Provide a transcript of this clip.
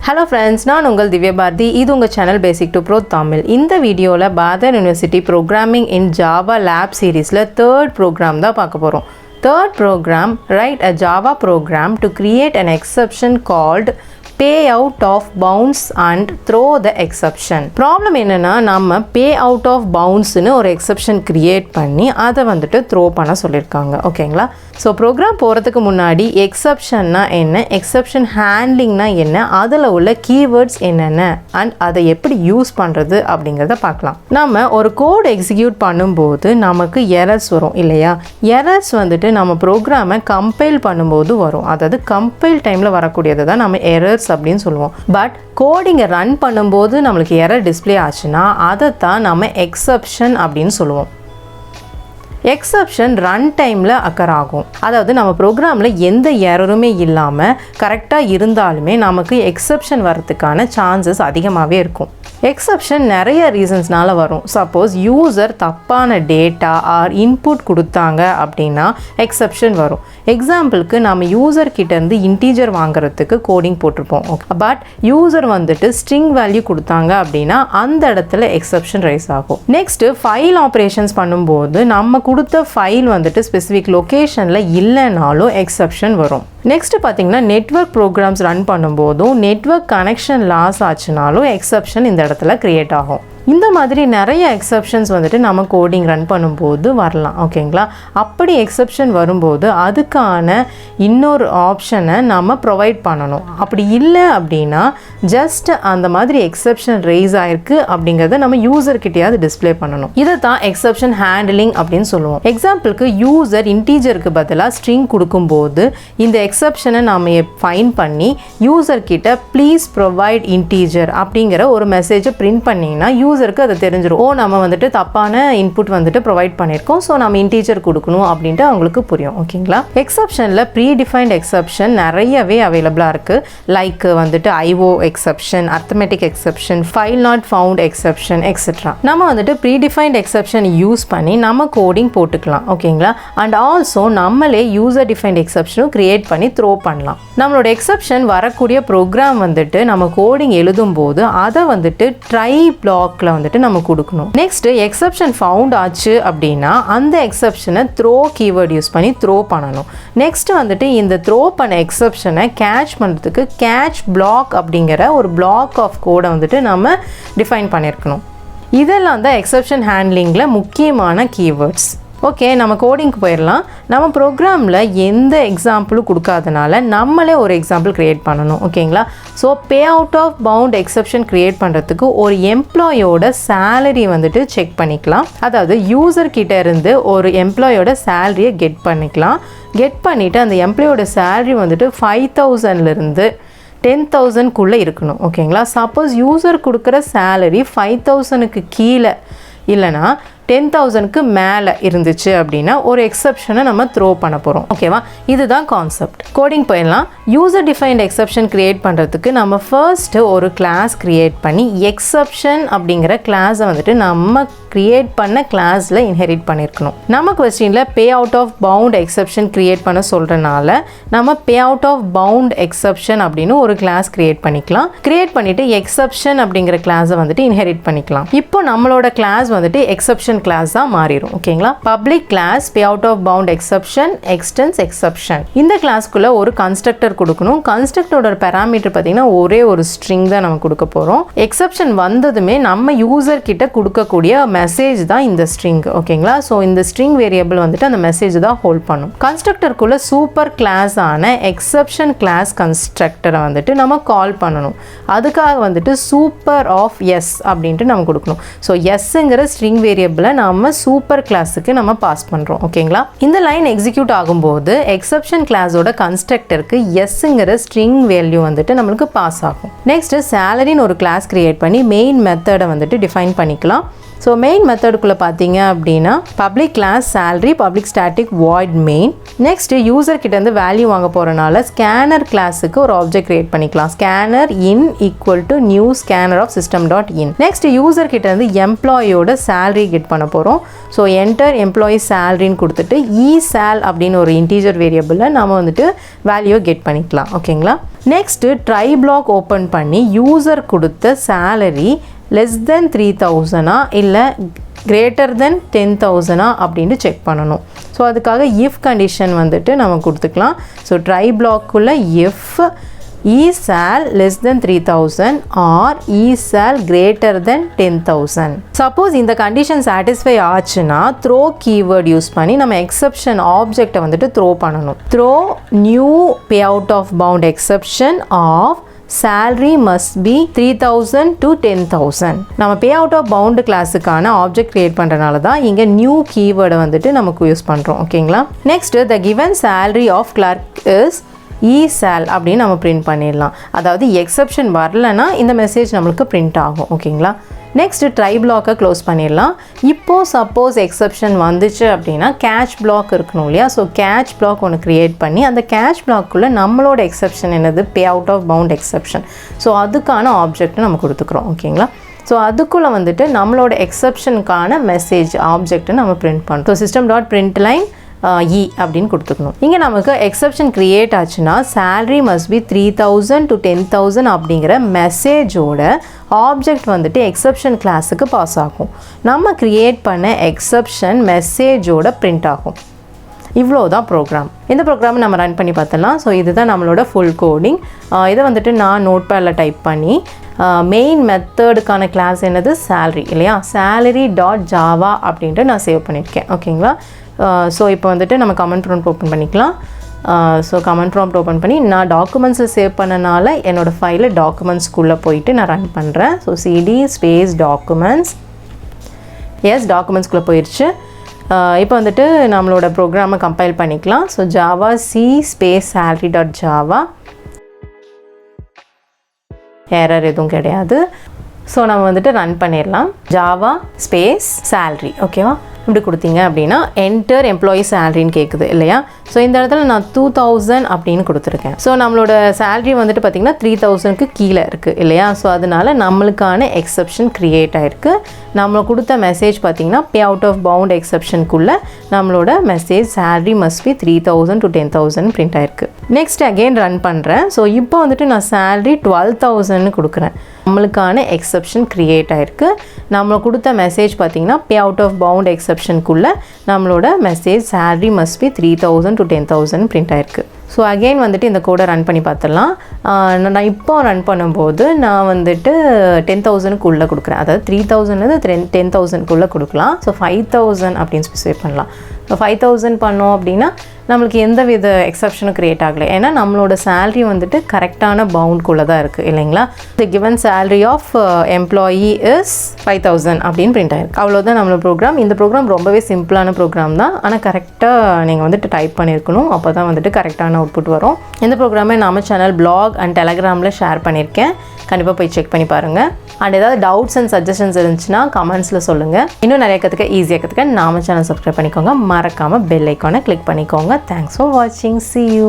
Hello friends, நான் உங்கள் திவ்யா பாரதி. இது உங்கள் சேனல் BasicToPro Tamil. இந்த வீடியோவில் பாரதியார் யூனிவர்சிட்டி ப்ரோக்ராமிங் இன் ஜாவா லேப் சீரீஸில் தேர்ட் ப்ரோக்ராம் தான் பார்க்க போகிறோம். Third program, write a Java program to create an exception called PayOut of Bounds and throw the exception. Problem என்னன்னா நம்ம PayOut of Bounds னு ஒரு exception create பண்ணி அதை வந்துட்டு throw பண்ண சொல்லியிருக்காங்க. ஓகேங்களா? ஸோ ப்ரோக்ராம் போகிறதுக்கு முன்னாடி எக்ஸப்ஷன்னா என்ன, எக்ஸப்ஷன் ஹேண்ட்லிங்னா என்ன, அதில் உள்ள கீவேர்ட்ஸ் என்னென்ன அண்ட் அதை எப்படி யூஸ் பண்ணுறது அப்படிங்கிறத பார்க்கலாம். நம்ம ஒரு கோட் எக்ஸிக்யூட் பண்ணும்போது நமக்கு எரர்ஸ் வரும் இல்லையா? எரர்ஸ் வந்துட்டு நம்ம ப்ரோக்ராமை கம்பைல் பண்ணும்போது வரும். அதாவது கம்பைல் டைமில் வரக்கூடியதை தான் நம்ம எரர்ஸ் அப்படின்னு சொல்லுவோம். பட் கோடிங்கை ரன் பண்ணும்போது நம்மளுக்கு எரர் டிஸ்பிளே ஆச்சுன்னா அதை தான் நம்ம எக்ஸப்ஷன் அப்படின்னு சொல்லுவோம். எக்ஸப்ஷன் ரன் டைமில் அக்கர் ஆகும். அதாவது நம்ம ப்ரோக்ராமில் எந்த எரருமே இல்லாமல் கரெக்டாக இருந்தாலுமே நமக்கு எக்ஸப்ஷன் வரதுக்கான சான்சஸ் அதிகமாகவே இருக்கும். எக்ஸப்ஷன் நிறைய ரீசன்ஸ்னால வரும். சப்போஸ் யூசர் தப்பான டேட்டா ஆர் இன்புட் கொடுத்தாங்க அப்படின்னா எக்ஸப்ஷன் வரும். எக்ஸாம்பிளுக்கு நம்ம யூசர் கிட்டேருந்து இன்டீஜர் வாங்குறதுக்கு கோடிங் போட்டிருப்போம். பட் யூசர் வந்துட்டு ஸ்ட்ரிங் வேல்யூ கொடுத்தாங்க அப்படின்னா அந்த இடத்துல எக்ஸப்ஷன் ரைஸ் ஆகும். நெக்ஸ்ட்டு ஃபைல் ஆப்ரேஷன்ஸ் பண்ணும்போது நம்ம கொடுத்த ஃபைல் வந்துட்டு ஸ்பெசிஃபிக் லொக்கேஷனில் இல்லைனாலும் எக்ஸப்ஷன் வரும். நெக்ஸ்ட்டு பார்த்தீங்கன்னா நெட்வொர்க் ப்ரோக்ராம்ஸ் ரன் பண்ணும்போதும் நெட்வொர்க் கனெக்ஷன் லாஸ் ஆச்சுனாலும் எக்ஸப்ஷன் இந்த இடத்துல க்ரியேட் ஆகும். இந்த மாதிரி நிறைய எக்ஸப்ஷன்ஸ் வந்துட்டு நம்ம கோடிங் ரன் பண்ணும்போது வரலாம். ஓகேங்களா? அப்படி எக்ஸப்ஷன் வரும்போது அதுக்கான இன்னொரு ஆப்ஷனை நம்ம ப்ரொவைட் பண்ணணும். அப்படி இல்லை அப்படின்னா ஜஸ்ட் அந்த மாதிரி எக்ஸப்ஷன் ரைஸ் ஆயிருக்கு அப்படிங்கிறத நம்ம யூசர்கிட்டையாவது டிஸ்பிளே பண்ணணும். இதை தான் எக்ஸப்ஷன் ஹேண்ட்லிங் அப்படின்னு சொல்லுவோம். எக்ஸாம்பிளுக்கு யூசர் இன்டீஜருக்கு பதிலாக ஸ்ட்ரிங் கொடுக்கும்போது இந்த எக்ஸப்ஷனை நம்ம ஃபைன் பண்ணி யூசர்கிட்ட ப்ளீஸ் ப்ரொவைட் இன்டீஜர் அப்படிங்கிற ஒரு மெசேஜை பிரிண்ட் பண்ணிங்கன்னா யூசருக்கு அது தெரிஞ்சிடும். நம்ம வந்துட்டு தப்பான இன்புட் வந்துட்டு ப்ரொவைட் பண்ணியிருக்கோம், ஸோ நம்ம இன்டீஜர் கொடுக்கணும் அப்படின்ட்டு அவங்களுக்கு புரியும். ஓகேங்களா? எக்ஸப்ஷனில் ப்ரீ டிஃபைன்ட் எக்ஸப்ஷன் நிறையவே அவைலபிளாக இருக்குது. லைக் வந்துட்டு IO exception, arithmetic exception, file not found exception etcetera. நம்ம வந்துட்டு ப்ரீ டிஃபைன்ட் எக்ஸப்ஷன் யூஸ் பண்ணி நம்ம கோடிங் போட்டுக்கலாம். ஓகேங்களா? அண்ட் ஆல்சோ நம்மளே யூசர் டிஃபைன்ட் எக்ஸப்ஷனும் கிரியேட் பண்ணி த்ரோ பண்ணலாம். நம்மளோட எக்ஸப்ஷன் வரக்கூடிய ப்ரோக்ராம் வந்துட்டு நம்ம கோடிங் எழுதும் போது அதை வந்துட்டு ட்ரை பிளாக்ல வந்துட்டு நம்ம கொடுக்கணும். நெக்ஸ்ட் எக்ஸப்ஷன் ஃபவுண்ட் ஆச்சு அப்படின்னா அந்த எக்ஸப்ஷனை த்ரோ கீவேர்ட் யூஸ் பண்ணி த்ரோ பண்ணணும். நெக்ஸ்ட் வந்துட்டு இந்த த்ரோ பண்ண எக்ஸப்ஷனை கேட்ச் பண்ணுறதுக்கு கேட்ச் பிளாக் அப்படிங்கிற ஒரு பிளாக் ஆஃப் கோடை வந்துட்டு நம்ம டிஃபைன் பண்ணியிருக்கணும். இதெல்லாம் தான் எக்ஸப்ஷன் ஹேண்ட்லிங்கில் முக்கியமான கீவேர்ட்ஸ். ஓகே, நம்ம கோடிங்க்கு போயிடலாம். நம்ம ப்ரோக்ராமில் எந்த எக்ஸாம்பிளும் கொடுக்காதனால நம்மளே ஒரு எக்ஸாம்பிள் க்ரியேட் பண்ணணும். ஓகேங்களா? So PayOut of Bounds exception create பண்ணுறதுக்கு ஒரு எம்ப்ளாயோட சேலரி வந்துட்டு செக் பண்ணிக்கலாம். அதாவது யூசர் கிட்ட இருந்து ஒரு எம்ப்ளாயோட சேலரியை கெட் பண்ணிக்கலாம். கெட் பண்ணிவிட்டு அந்த எம்ப்ளாயோட சேலரி வந்துட்டு 5,000லேருந்து 10,000க்குள்ளே இருக்கணும். ஓகேங்களா? சப்போஸ் யூசர் கொடுக்குற சேலரி 5,000க்கு கீழே இல்லைனா 10,000க்கு மேலே இருந்துச்சு அப்படின்னா ஒரு எக்ஸப்ஷனை நம்ம த்ரோ பண்ண போகிறோம். ஓகேவா? இதுதான் கான்செப்ட். கோடிங் போயிடலாம். யூசர் டிஃபைன்ட் எக்ஸப்ஷன் கிரியேட் பண்ணுறதுக்கு நம்ம ஃபர்ஸ்ட்டு ஒரு கிளாஸ் கிரியேட் பண்ணி எக்ஸப்ஷன் அப்படிங்கிற கிளாஸை வந்துட்டு நம்ம கிரியேட் பண்ண கிளாஸில் இன்ஹெரிட் பண்ணியிருக்கணும். நம்ம கொஸ்டினில் PayOut of Bounds exception create பண்ண சொல்கிறனால நம்ம PayOut of Bounds எக்ஸப்ஷன் அப்படின்னு ஒரு கிளாஸ் கிரியேட் பண்ணிக்கலாம். கிரியேட் பண்ணிவிட்டு எக்ஸப்ஷன் அப்படிங்கிற கிளாஸை வந்துட்டு இன்ஹெரிட் பண்ணிக்கலாம். இப்போ நம்மளோட கிளாஸ் வந்துட்டு எக்ஸப்ஷன் கிளாஸ் தான் மாறிடும். ஓகேங்களா? Public class PayOut of Bounds exception extends exception. இந்த கிளாஸ்க்குள்ள ஒரு கன்ஸ்ட்ரக்டர் கொடுக்கணும். கன்ஸ்ட்ரக்டரோட பேராமீட்டர் பார்த்தீங்கன்னா ஒரே ஒரு ஸ்ட்ரிங் தான் நம்ம கொடுக்க போகிறோம். எக்ஸப்ஷன் வந்ததுமே நம்ம யூசர் கிட்ட கொடுக்கக்கூடிய மெசேஜ் தான் இந்த ஸ்ட்ரிங். ஓகேங்களா? ஸோ இந்த ஸ்ட்ரிங் வேரியபிள் வந்துட்டு அந்த மெசேஜ் தான் ஹோல்ட் பண்ணும். கன்ஸ்ட்ரக்டருக்குள்ள சூப்பர் கிளாஸ் ஆன எக்ஸப்ஷன் கிளாஸ் கன்ஸ்ட்ரக்டரை வந்துட்டு நம்ம கால் பண்ணணும். அதுக்காக வந்துட்டு சூப்பர் ஆஃப் எஸ் அப்படின்ட்டு நம்ம கொடுக்கணும். ஸோ எஸ்ங்கிற ஸ்ட்ரிங் வேரியபிள் நாம சூப்பர் கிளாஸுக்கு நம்ம பாஸ் பண்றோம். ஓகேங்களா? இந்த லைன் எக்ஸிக்யூட் ஆகும்போது எக்ஸப்ஷன் கிளாஸோட கன்ஸ்ட்ரக்டருக்கு எஸ்ங்கிற ஸ்ட்ரிங் வேல்யூ வந்துட்டு நம்மளுக்கு பாஸ் ஆகும். நெக்ஸ்ட் சேலரின்னு ஒரு கிளாஸ் கிரியேட் பண்ணி மெயின் மெத்தடை வந்துட்டு டிஃபைன் பண்ணிக்கலாம். ஸோ மெயின் மெத்தடுக்குள்ளே பார்த்தீங்க அப்படின்னா public class salary public static void main. Next user கிட்டேருந்து வேல்யூ வாங்க போகிறனால ஸ்கேனர் கிளாஸுக்கு ஒரு ஆப்ஜெக்ட் கிரியேட் பண்ணிக்கலாம். Scanner in equal to new scanner of system dot in. Next user கிட்டேருந்து எம்ப்ளாயோட salary கெட் பண்ண போகிறோம். ஸோ என்டர் எம்ப்ளாயி சேலரின்னு கொடுத்துட்டு sal அப்படின்னு ஒரு இன்டீஜர் வேரியபிளில் நம்ம வந்துட்டு வேல்யூ கெட் பண்ணிக்கலாம். ஓகேங்களா? நெக்ஸ்ட்டு ட்ரை பிளாக் ஓப்பன் பண்ணி யூசர் கொடுத்த salary less than 3000 இல்லை greater than 10,000 அப்படின்ட்டு செக் பண்ணணும். ஸோ அதுக்காக இஃப் கண்டிஷன் வந்துட்டு நம்ம கொடுத்துக்கலாம். ஸோ ட்ரை பிளாக்குள்ள if sal less than 3000 or sal greater than 10,000. Suppose இந்த கண்டிஷன் சாட்டிஸ்ஃபை ஆச்சுன்னா த்ரோ கீவேர்ட் யூஸ் பண்ணி நம்ம எக்ஸப்ஷன் ஆப்ஜெக்டை வந்துட்டு த்ரோ பண்ணணும். Throw new payout of bound exception of salary must be 3000 to 10,000. நம்ம payout of bound கிளாஸுக்கான ஆப்ஜெக்ட் கிரியேட் பண்ணுறனால தான் இங்கே நியூ கீவேர்டை வந்துட்டு நமக்கு யூஸ் பண்ணுறோம். ஓகேங்களா? Next the given salary of clerk is sal அப்படின்னு நம்ம பிரிண்ட் பண்ணிடலாம். அதாவது எக்ஸப்ஷன் வரலன்னா இந்த மெசேஜ் நம்மளுக்கு பிரிண்ட் ஆகும். ஓகேங்களா? நெக்ஸ்ட் ட்ரை பிளாக்கை க்ளோஸ் பண்ணிடலாம். இப்போது சப்போஸ் எக்ஸப்ஷன் வந்துச்சு அப்படின்னா கேட்ச் பிளாக் இருக்கணும் இல்லையா? ஸோ கேட்ச் பிளாக் ஒன்று க்ரியேட் பண்ணி அந்த கேட்ச் பிளாக்குள்ளே நம்மளோட எக்ஸப்ஷன் என்னது? payout of bound exception. So அதுக்கான ஆப்ஜெக்ட் நம்ம கொடுத்துக்குறோம். ஓகேங்களா? ஸோ அதுக்குள்ளே வந்துட்டு நம்மளோட எக்ஸப்ஷனுக்கான மெசேஜ் ஆப்ஜெக்ட்டை நம்ம பிரிண்ட் பண்ணுறோம். So system dot print line அப்படின்னு கொடுத்துக்கணும். இங்கே நமக்கு எக்ஸப்ஷன் கிரியேட் ஆச்சுன்னா salary must be 3000 to 10,000 அப்படிங்கிற மெசேஜோட ஆப்ஜெக்ட் வந்துட்டு எக்ஸப்ஷன் கிளாஸுக்கு பாஸ் ஆகும். நம்ம கிரியேட் பண்ண எக்ஸப்ஷன் மெசேஜோட பிரிண்ட் ஆகும். இவ்வளோ தான் ப்ரோக்ராம். இந்த ப்ரோக்ராம் நம்ம ரன் பண்ணி பார்த்தலாம். ஸோ இதுதான் நம்மளோட ஃபுல் கோடிங். இதை வந்துட்டு நான் நோட் பேடில் டைப் பண்ணி மெயின் மெத்தடுக்கான கிளாஸ் என்னது? salary இல்லையா? salary.java அப்படின்ட்டு நான் சேவ் பண்ணியிருக்கேன். ஓகேங்களா? ஸோ இப்போ வந்துட்டு நம்ம கமெண்ட் ப்ராம்ப்ட் ஓப்பன் பண்ணிக்கலாம். ஸோ கமெண்ட் ப்ராம்ப்ட் ஓப்பன் பண்ணி நான் டாக்குமெண்ட்ஸில் சேவ் பண்ணனால என்னோடய ஃபைலை டாக்குமெண்ட்ஸ்குள்ளே போயிட்டு நான் ரன் பண்ணுறேன். So cd space documents. Yes, டாக்குமெண்ட்ஸ்குள்ளே போயிடுச்சு. இப்போ வந்துட்டு நம்மளோட ப்ரோக்ராமை கம்பைல் பண்ணிக்கலாம். So Java C space salary.java. Error எதுவும் கிடையாது. ஸோ நம்ம வந்துட்டு ரன் பண்ணிடலாம். Java space salary. ஓகேவா? இப்படி கொடுத்தீங்க அப்படின்னா என்டர் எம்ப்ளாயி சேலரின்னு கேட்குது இல்லையா? ஸோ இந்த இடத்துல நான் 2000 அப்படின்னு கொடுத்துருக்கேன். ஸோ நம்மளோட சேலரி வந்துட்டு பார்த்திங்கன்னா 3000க்கு கீழே இருக்குது இல்லையா? ஸோ அதனால நம்மளுக்கான எக்ஸப்ஷன் க்ரியேட் ஆகிருக்கு. நம்ம கொடுத்த மெசேஜ் பார்த்திங்கன்னா payout of bound எக்ஸப்ஷனுக்குள்ளே நம்மளோட message salary must be 3000 to 10,000 print ஆகிருக்கு. நெக்ஸ்ட் அகெயின் ரன் பண்ணுறேன். ஸோ இப்போ வந்துட்டு நான் salary 12,000ன்னு கொடுக்குறேன். நம்மளுக்கான எக்ஸப்ஷன் க்ரியேட் ஆகிருக்கு. நம்ம கொடுத்த மெசேஜ் பார்த்திங்கன்னா payout of bound எக்ஸப்ஷனுக்குள்ளே நம்மளோட message salary must be 3000 to 10,000 print ஆகிருக்கு. ஸோ அகெயின் வந்துட்டு இந்த கோடை ரன் பண்ணி பார்த்துடலாம். நான் இப்போ ரன் பண்ணும்போது நான் வந்துட்டு 10,000க்குள்ளே கொடுக்குறேன். அதாவது 3000லேருந்து 10,000க்குள்ளே கொடுக்கலாம். ஸோ 5,000 அப்படின்னு ஸ்பெசிஃபை பண்ணலாம். ஸோ 5,000 பண்ணோம் அப்படின்னா நம்மளுக்கு எந்த வித எக்ஸப்ஷனும் க்ரியேட் ஆகலை. ஏன்னா நம்மளோட சேலரி வந்துட்டு கரெக்டான பவுண்ட்குள்ளே தான் இருக்குது இல்லைங்களா? The given salary of employee is 5,000 அப்படின்னு பிரிண்ட் ஆகிருக்கு. அவ்வளோதான் நம்மளோட ப்ரோக்ராம். இந்த ப்ரோக்ராம் ரொம்பவே சிம்பிளான ப்ரோக்ராம் தான். ஆனால் கரெக்டாக நீங்கள் வந்துட்டு டைப் பண்ணியிருக்கணும். அப்போ தான் வந்துட்டு கரெக்டான அவுட்புட் வரும். இந்த ப்ரோக்ராமை நம்ம சேனல் பிளாக் அண்ட் டெலகிராமில் ஷேர் பண்ணியிருக்கேன். கண்டிப்பாக போய் செக் பண்ணி பாருங்கள். அண்ட் ஏதாவது டவுட்ஸ் அண்ட் சஜஷன்ஸ் இருந்துச்சுன்னா கமெண்ட்ஸில் சொல்லுங்கள். இன்னும் நிறைய கற்றுக்க ஈஸியாக கற்றுக்க நம்ம சேனல் சப்ஸ்கிரைப் பண்ணிக்கோங்க. மறக்காமல் பெல் ஐக்கானை கிளிக் பண்ணிக்கோங்க. தேங்க்ஸ் ஃபார் வாட்சிங். See you.